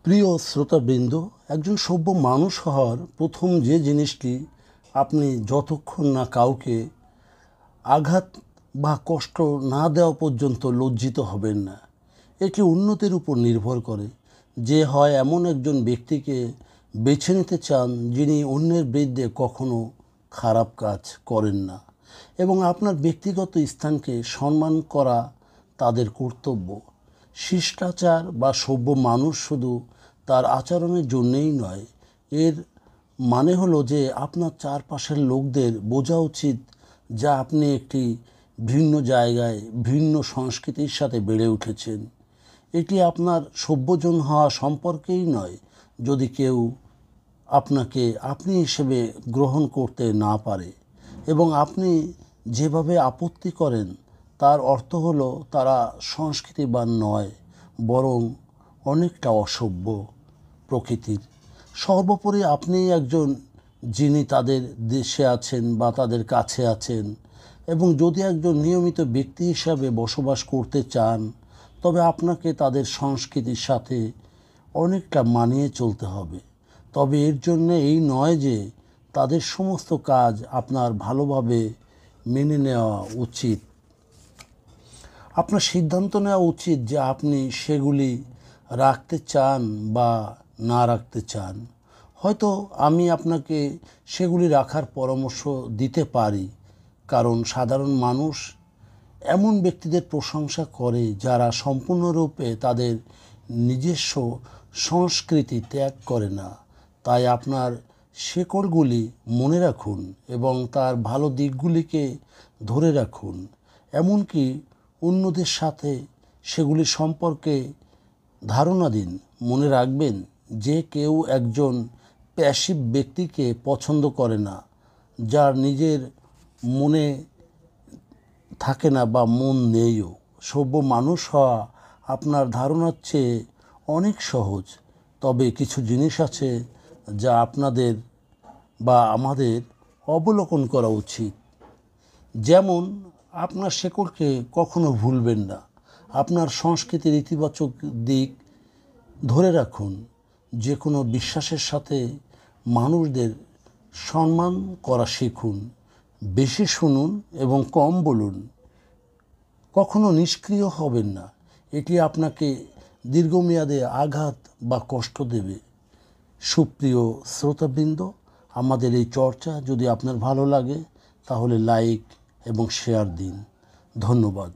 প্রিয় শ্রোতাবৃন্দ, একজন সভ্য মানুষ হওয়ার প্রথম যে জিনিসটি, আপনি যতক্ষণ না কাউকে আঘাত বা কষ্ট না দেওয়া পর্যন্ত লজ্জিত হবেন না। এটি উন্নতির উপর নির্ভর করে। যে হয় এমন একজন ব্যক্তিকে বেছে নিতে চান যিনি অন্যের বিরুদ্ধে কখনো খারাপ কাজ করেন না, এবং আপনার ব্যক্তিগত স্থানকে সম্মান করা তাদের কর্তব্য। শিষ্টাচার বা সভ্য মানুষ শুধু তার আচরণের জন্যেই নয়, এর মানে হলো যে আপনার চারপাশের লোকদের বোঝা উচিত যা আপনি একটি ভিন্ন জায়গায় ভিন্ন সংস্কৃতির সাথে বেড়ে উঠেছেন। এটি আপনার সভ্যজন হওয়া সম্পর্কেই নয়। যদি কেউ আপনাকে আপনি হিসেবে গ্রহণ করতে না পারে এবং আপনি যেভাবে আপত্তি করেন, তার অর্থ হলো তারা সংস্কৃতিবান নয়, বরং অনেকটা অসভ্য প্রকৃতির। সর্বোপরি আপনি একজন যিনি তাদের দেশে আছেন বা তাদের কাছে আছেন, এবং যদি একজন নিয়মিত ব্যক্তি হিসাবে বসবাস করতে চান, তবে আপনাকে তাদের সংস্কৃতির সাথে অনেকটা মানিয়ে চলতে হবে। তবে এর জন্য এই নয় যে তাদের সমস্ত কাজ আপনার ভালোভাবে মেনে নেওয়া উচিত। আপনার সিদ্ধান্ত নেওয়া উচিত যে আপনি সেগুলি রাখতে চান বা না রাখতে চান। হয়তো আমি আপনাকে সেগুলি রাখার পরামর্শ দিতে পারি, কারণ সাধারণ মানুষ এমন ব্যক্তিদের প্রশংসা করে যারা সম্পূর্ণরূপে তাদের নিজস্ব সংস্কৃতি ত্যাগ করে না। তাই আপনার শেকড়গুলি মনে রাখুন এবং তার ভালো দিকগুলিকে ধরে রাখুন, এমনকি অন্যদের সাথে সেগুলি সম্পর্কে ধারণা দিন। মনে রাখবেন যে কেউ একজন প্যাসিভ ব্যক্তিকে পছন্দ করে না, যার নিজের মনে থাকে না বা মন নেইও। সভ্য মানুষ হওয়া আপনার ধারণার চেয়ে অনেক সহজ, তবে কিছু জিনিস আছে যা আপনাদের বা আমাদের অবলোকন করা উচিত। যেমন, আপনার শেকড়কে কখনো ভুলবেন না। আপনার সংস্কৃতির ইতিবাচক দিক ধরে রাখুন। যে কোনো বিশ্বাসের সাথে মানুষদের সম্মান করা শিখুন। বেশি শুনুন এবং কম বলুন। কখনো নিষ্ক্রিয় হবেন না, এটি আপনাকে দীর্ঘমেয়াদে আঘাত বা কষ্ট দেবে। সুপ্রিয় শ্রোতাবৃন্দ, আমাদের এই চর্চা যদি আপনার ভালো লাগে তাহলে লাইক এবং শেয়ার দিন। ধন্যবাদ।